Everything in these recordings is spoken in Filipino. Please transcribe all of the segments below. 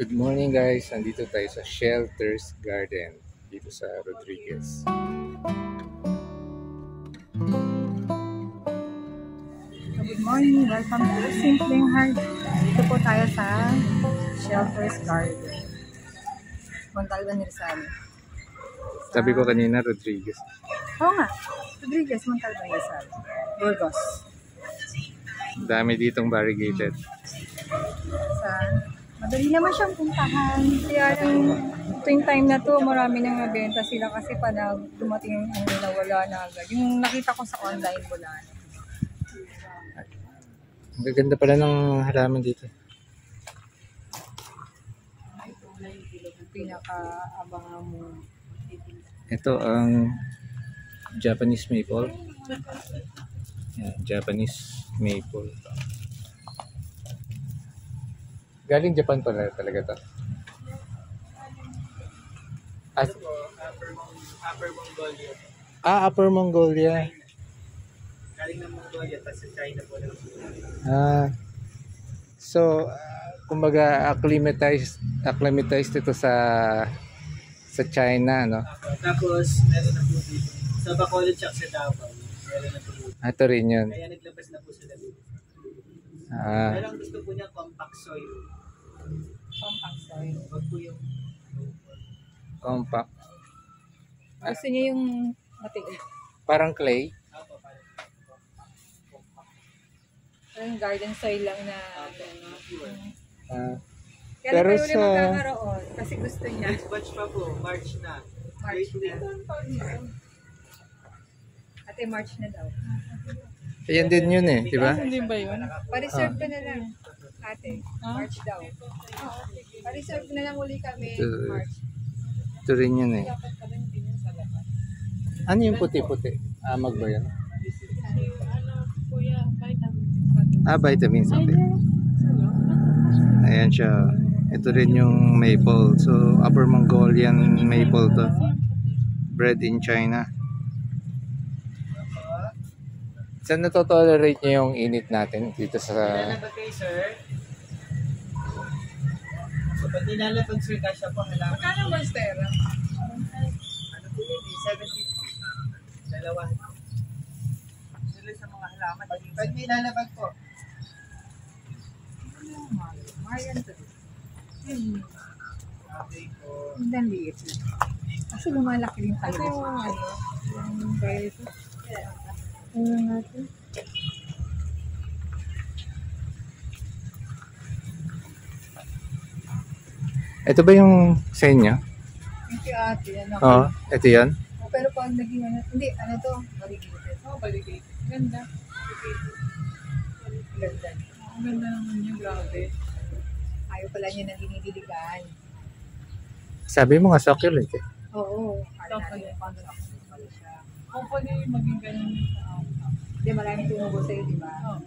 Good morning guys, nandito tayo sa Shelters Garden dito sa Rodriguez. Good morning, welcome to Simpleng Heart. Dito po tayo sa Shelters Garden, Montalban, Rizal. Sabi ko kanina Rodriguez. Oo nga, Rodriguez, Montalban, Rizal, Burgos. Dami ditong variegated. Madali naman siyang puntahan. Kaya tuwing time na to, marami nang nabenta sila kasi pa dumating yung nila, wala na agad. Yung nakita ko sa online, wala na. Ang gaganda pala ng halaman dito. Pinaka-abangan mo. Ito ang Japanese maple. Yan, Japanese maple. Galing Japan pala talaga to. Upper Mongolia. Upper Mongolia. Galing ng Mongolia, tapos sa China po lang. So, kumbaga acclimatized ito sa China, no? Tapos, meron na po dito. Sa Bacolod at sa Davao, meron na po dito. Ito rin yun. Kaya naglabas na po sila dito. Ah, Pero ang gusto po niya, compact soil. Compact soil. Huwag po yung compact. Gusto niya yung matigas. Parang clay. Apo, parang Yung garden soil lang na Ah, kaya pero pero ulit sa- magkakaroon kasi gusto niya. next batch pa po, March na. March Late na. Ate, March na daw. Ayan din yun eh, di ba? Hindi ba yun? Pa-reserve ka na lang. Ate, March daw. Pa-reserve na lang uli kami, Ito- March. Ito rin yun eh. Dapat kami din yun sa labas. Ano yung puti-puti? Amag ba yan? Vitamins. Okay. Ayan siya. Ito rin yung maple. So, Upper Mongolian maple to. Bred in China. Saan natotolerate niya yung init natin dito sa... Nilalabag kayo, sir. So, pag nilalabag, sir, kasya po halaman. Magkano monstera? Ano po yun, 70. Dalawa. Sila sa mga halaman. Pag nilalabag po, Marian to. okay po. Hindi ang liit na. Kasi lumalaki rin tayo. Yung guys. Ayun natin. Ito ba yung sa inyo? Thank you, ate. Ano, Oo, ito yan. pero pag naging ano, hindi, ano to? Variegated. Variegated. Ganda. Ganda. Ang ganda naman niya, grabe. Ayaw pala niya nang dinidiligan. Sabi mo nga succulent eh. Oo. Succulent. Pala siya. Kung pwede maging ganun sa Hindi, maraming tumubo sa'yo, di ba? Oo.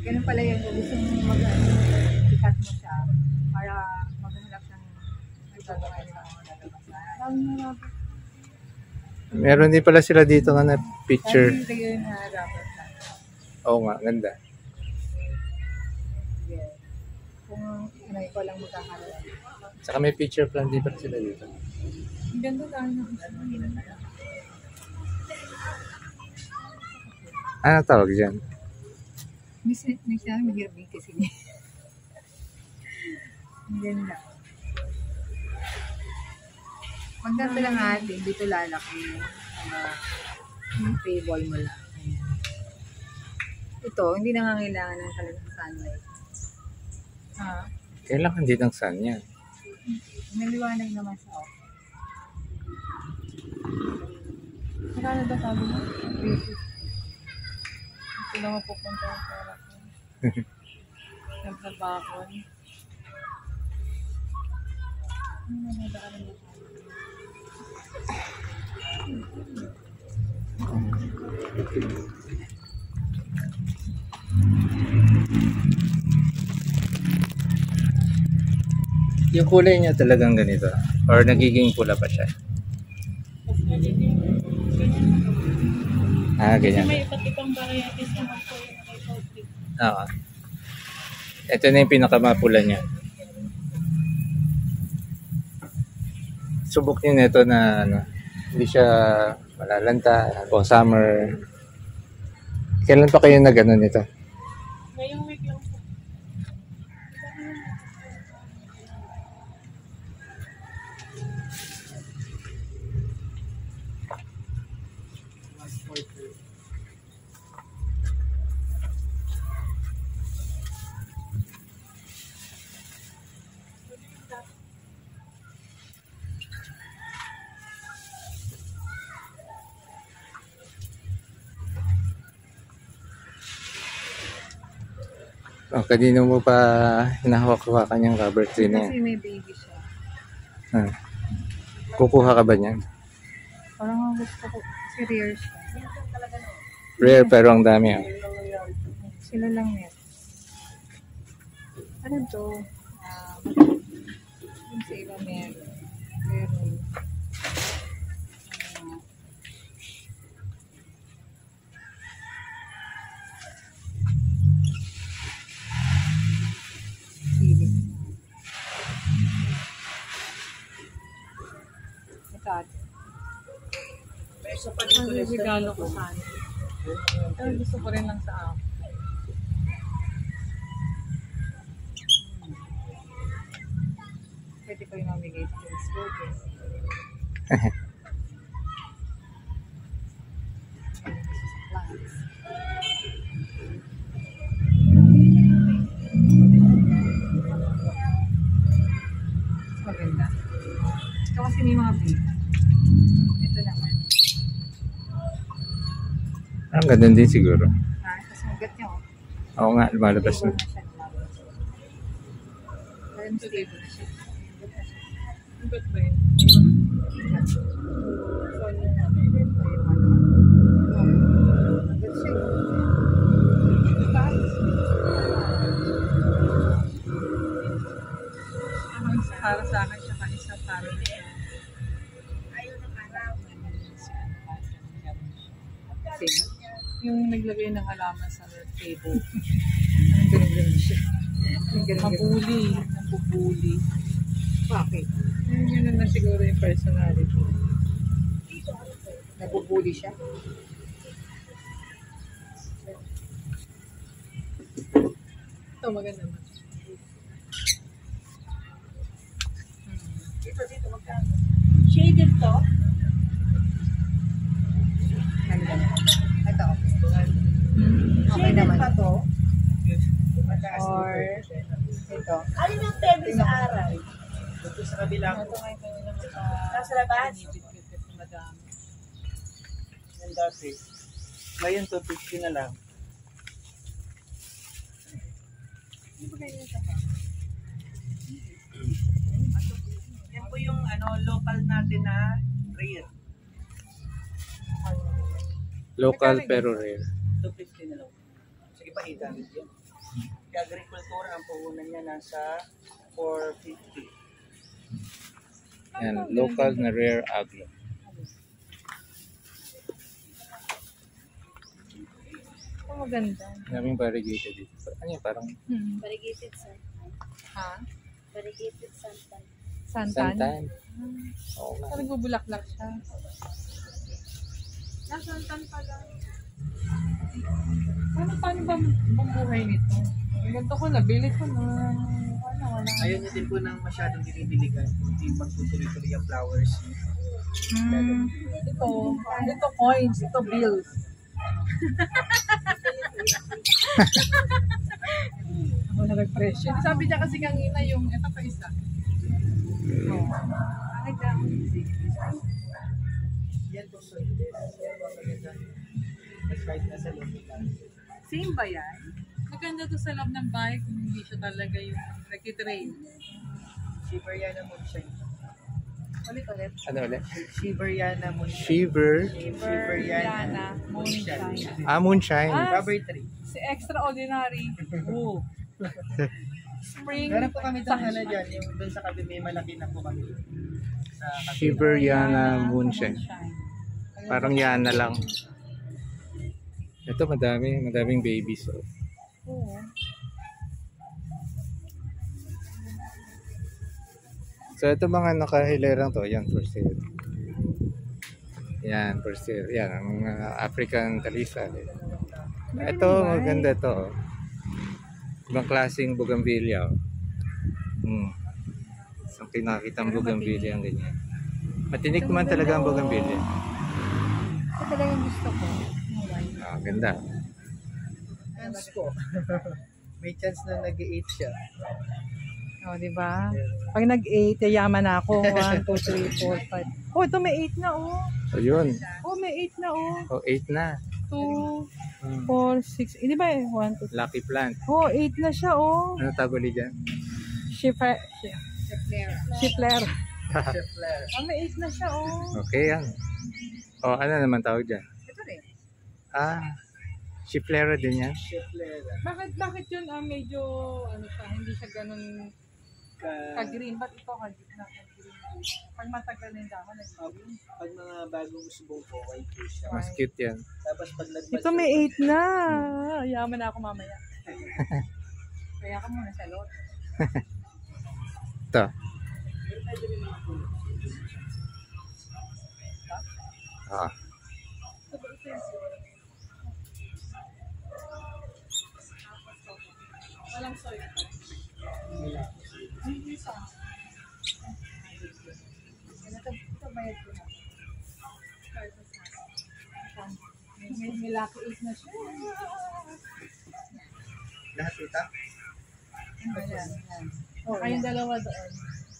Ganun pala yun. Kung gusto mong ikat mo siya para maghanap ng nagdadakay na lalabasan. Meron din pala sila dito nga na picture. Kasi yun na rubber plant. Oo nga, ganda. Yeah. Kung ano, ikaw lang magkakaroon. Saka may picture plan din pala sila dito. Ang ganda tayo ng Ano tawag dyan? Next na mahirap din kasi niya. Ang ganda. Maganda lang ate, dito lalaki yung table mo lang. Ayan. Ito, hindi nangangailangan ng talagang sunlight. Kailangan din ng sun yan. Naliwanag naman sa office. Magkano ba sabi mo? Ito lang mapupunta ang pera ko. Nagpabakon. Ano na nadaan mo? Yung kulay niya talagang ganito. Or nagiging pula pa siya. Ganyan. May iba't ibang varieties naman po yung kay Coffee. Oo. Ito na yung pinakamapula niya. subok niyo nito na ano, hindi siya malalanta o summer. Kailan pa kayo nag-ano nito? Ngayong week lang po. Oh, kanino mo pa hinahawak-hawakan yung rubber tree na yan? Kasi may baby siya. Ah. Kukuha ka ba niyan? Parang ang gusto ko. Kasi rare siya. Rare pero ang dami ah. Sila lang net. Ano to? Yung sa iba meron. Pero, feeling. Ito ate. May isa pa dito Ang Lester. regalo ko sana. Pero gusto ko rin lang sa akin. Pwede ko yung mamigay sa Facebook. Maganda. Ito kasi may mga baby. Ito naman. Ang ganda din siguro. Tapos magat niya oh. Oo nga, lumalabas na. Stable na siya. Pero stable na siya. Magat na siya. Ang ba't ba yun? Para sa akin siya isa para yung naglagay ng halaman sa table. Ang galing-galing siya. Ang galing-galing. Mabuli. Nabubuli. Bakit? Yun na siguro yung personality. Nabubuli siya. Ito maganda ba? Shaded to. Ano ba? Ito. Okay Shaded naman. pa to. Or ito. Alin ang pwede sa araw? Ito sa kabila ko. Ito nga yung kanina Nasa labas? pinipit-pit na madami. Yan dati. Ngayon 250 na lang. Yan po yung local natin na rare. Local pero rare. 250 na lang. Sige pa 800 yan. Kaya agricultura ang puhunan niya nasa 450. Yan, local na rare aglo. Ito maganda. Daming variegated dito. Ano yan, parang Variegated sun. Ha? Variegated santan. Santan? santan. Oo nga. Parang nagbubulaklak siya. Nasantan pala. Paano ba bang buhay nito? Ang ganito ko, nabili ko na. Wala. Ayaw niyo din po ng masyadong dinidiligan. Hindi magtutuloy-tuloy ang flowers. Ito coins, ito bills. Ako na nag-presyo. Sabi niya kasi kanina yung, ito pa isa. Bakit daw? Yan po so it is. Yan po maganda. That's right na sa loob nila. Same ba yan? Maganda to sa loob ng bahay kung hindi siya talaga yung nagtitrain. Shiveriana Moonshine. Ulit-ulit. Ano ulit? Shiveriana Moonshine. Shiver. Shiveriana Moonshine. Moonshine. Rubber tree. Si Extraordinary. Oh. Spring. Meron po kami doon na dyan. Yung doon sa kabi may malaki na po kami. Sa kabi. Shiveriana Moonshine. Parang yan na lang. Ito madaming babies. Oh. Oo. So ito mga nakahilerang to, yan for sale. Yan for sale. Yan ang African talisay. Ito maganda to. Ibang klaseng bougainvillea. So pinakita ang bougainvillea ang ganyan. Matinik naman talaga ang bougainvillea. Ito talaga yung gusto ko. Ganda. Chance ko. May chance na nag-8 siya. O, di ba? Pag nag-8, yayaman na ako. 1, 2, 3, 4, 5. Oh, ito may 8 na, oh. So yun. Oh, may 8 na, oh. Oh, 8 na. 2, 4, 6. Hindi ba 1, 2, 3. Lucky plant. Oh, 8 na siya, oh. Ano tawag ulit dyan? Shifler. Chef Flair. Oh, may 8 na siya, oh. Okay yan. Oh, ano naman tawag dyan? Ito rin. Chiflera din yan. Chef Flair. Bakit yun medyo ano siya, hindi siya ganun ka-green? Ba't ito ka-green? Pag matagal na yung dahon, nag-green. Pag mga bagong usbong po, white po siya. Mas cute yan. Tapos pag Ito may 8 na. Yaman na ako mamaya. Kaya ka muna sa lot. Ito. Walang soy. Ito bayad ko na. May lucky 8 na siya. lahat ita. Ayan. Kayong dalawa doon.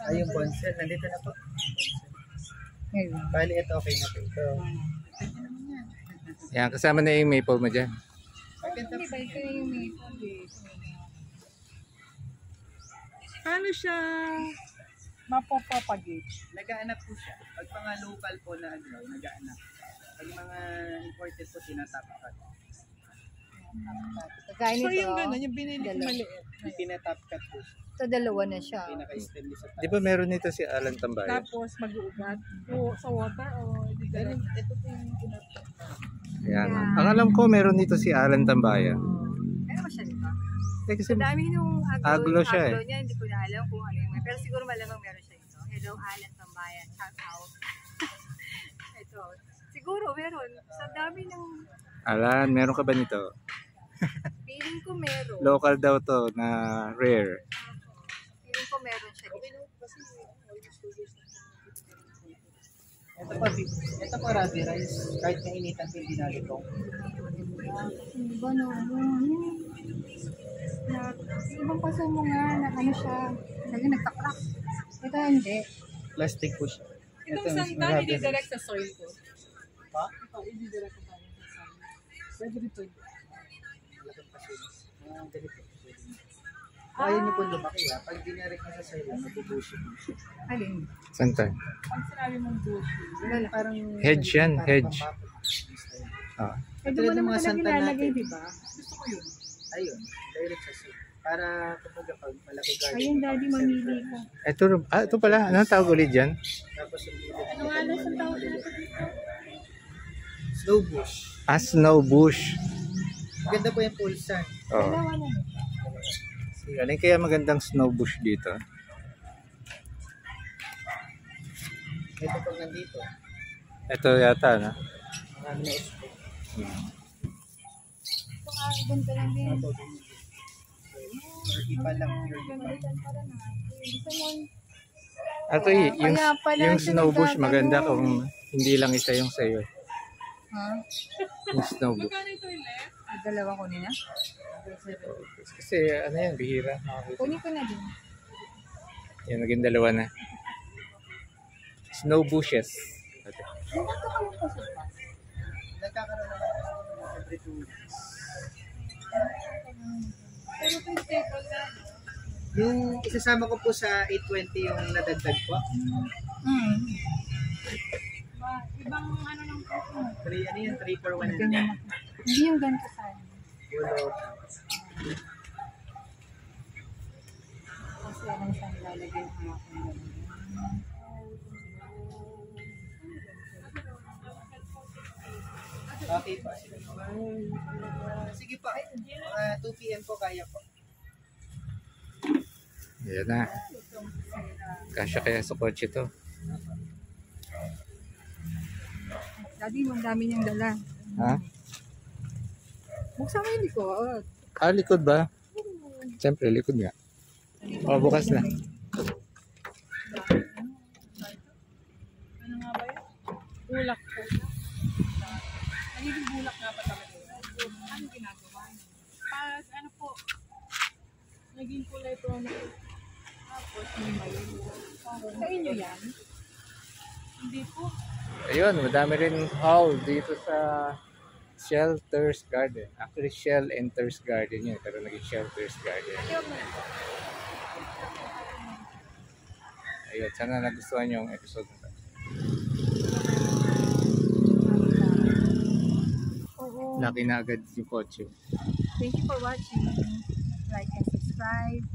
Ay, yung bonsai. Nandito na po. Ngayon. Bali, ito okay na po. Ito. Yan, kasama na yung maple mo dyan. Hindi ba ito yung may food? Paano siya mapapapagate? Nag-aanap po siya. Pag mga local po na ano, nag-aanap. Pag mga imported po, tinatapkat. Kagaya So nito. yung gano'n, yung binili ko Dalawa. maliit. Tinatapkat po siya. Ito dalawa na siya. Pinaka-stemless sa Di ba meron nito si Alan Tambayan? Tapos mag-uugat sa water o hindi Ganun, ganun. ito po yung tinatapkat. Yan. Ang alam ko meron nito si Alan Tambayan. Ano ba siya dito? Eh, kasi Ang dami nung Aglo siya eh. niya, hindi ko na alam kung ano yung pero siguro malamang meron siya ito. Hello, Alan Tambayan. Shout out. Ito. Siguro meron. Sa dami ng Alan, meron ka ba nito? feeling ko meron. Local daw to na rare. Feeling ko meron siya dito. Ito po rabi rice. Kahit nainitan po yung dinalitong. Iba no, ibang paso mo nga na ano siya, lagi nagka-crack. Ito hindi. Plastic po siya. Itong Ito, santan, rabi hindi rice. direct sa soil ko. Pa? Ito, hindi direct sa soil. Pwede dito. Malaking pasillas. Ganito. Kaya niyo po lumaki ha. Pag dinarek niyo sa silo, mabubusin mo siya. Alin? Santan. Pag sinabi mong bushi, Wala, parang... Hedge yan, parang hedge. pampapot. Pwede Tulad mo ng naman mga talaga santan nilalagay, natin. di ba? Gusto ko yun. Ayun, direct sa silo. Para kapag malaki garden. Ayun, daddy, mamili ko. Ito pala. Anong tawag ulit dyan? Tapos yung Ano nga lang sa tawag natin dito? snow bush. Snow bush. Maganda po yung pulsan. Oh. Dalawa na. Alin kaya magandang snow bush dito? Ito pag nandito. Ito yata, no? Marami na expo. Ito ganito lang din. Iba lang. Gusto mo, Ito yung Kaya pala siya snow bush nagtatanong. maganda kung hindi lang isa yung sayo. ha? Yung snow bush. magkano ito yung left? Dalawa ko nina? Kasi ano yan, bihira. Kunin ko na din. Yan, naging dalawa na. Snow bushes. Nandito ka yung pasok pa. Nagkakaroon naman every 2 weeks. Pero ito yung staple na. Yung isasama ko po sa 820 yung nadagdag po. Ibang ano lang po. 3, ano yun? 3 for 1 Ganyan na. Hindi yung ganito sana. Ulo. Kasi alam saan lalagay ang aking Okay po. Sige po. Mga 2 p.m. po kaya po. Yan na. Kasya kaya sa kotse to. Daddy, ang dami niyang dala. Ha? Buksan mo yung likod. Likod ba? Siyempre, likod nga. Bukas na. Ano nga ba yun? Bulak po. Nagiging bulak nga pa talaga yun. Ano ginagawa niyo? Pas, ano po? Naging kulay brown po. Tapos may mayo. Sa inyo yan? Hindi po. Ayun, madami rin haul dito sa Shelters Garden. Actually, Shell Enters Garden yun. Pero naging Shelters Garden. Ayun, sana nagustuhan yung episode na to. Oo. Laki na agad yung kotse. Thank you for watching. Like and subscribe.